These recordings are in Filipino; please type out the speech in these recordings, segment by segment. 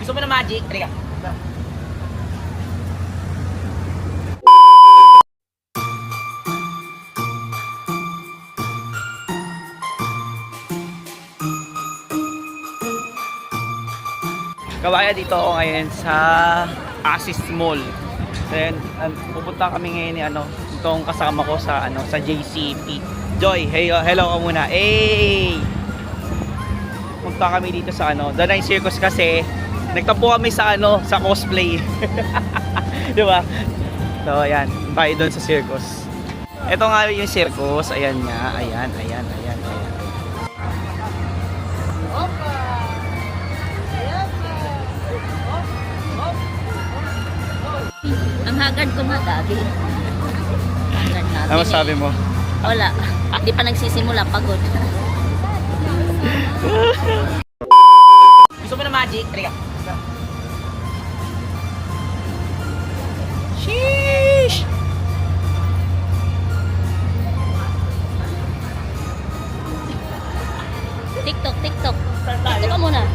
Gusto mo na magic? Halika. Kawaya, dito ako ngayon sa Asis Mall. Then, pupunta kami ngayon ni itong kasama ko sa sa JCP. Joy, hello ka muna. Hey! Punta kami dito sa The Nine Circus kasi nagtampo kami sa sa cosplay. 'Di ba? So, ayan, tayo doon sa circus. Ito nga yung circus, ayan nga, ayan. Ang hagard ko nga dati. Ano sabi mo? Wala. Di pa nagsisimula, pagod. Gusto mo na magic? Halika. Sheesh! TikTok. TikTok ka muna.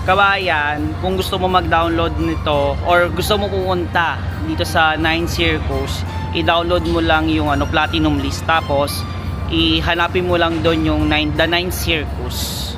Kabayan, kung gusto mo mag-download nito or gusto mo pumunta dito sa Nine Circus, i-download mo lang yung Platinum list, tapos ihanapin mo lang doon yung The Nine Circus.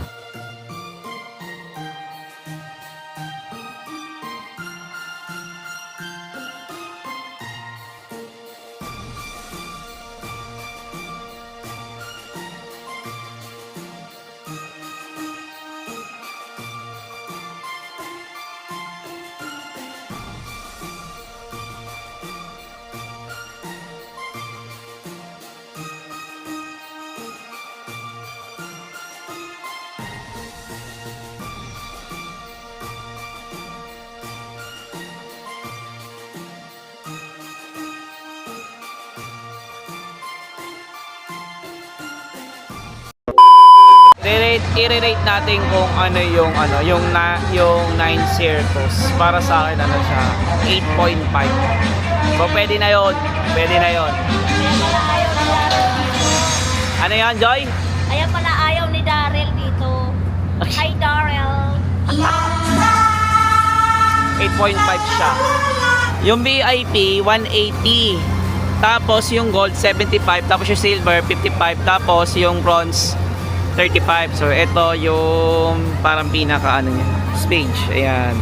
I-rate natin kung yung Nine Circus. Para sa akin siya 8.5. So pwede na yon. Ano yan, Joy? Ayan pala, ayaw ni Daryl dito. Hi, Daryl. 8.5 siya. Yung VIP 180. Tapos yung gold 75, tapos yung silver 55, tapos yung bronze 35. So ito yung parang pinaka niya, stage. Ayan.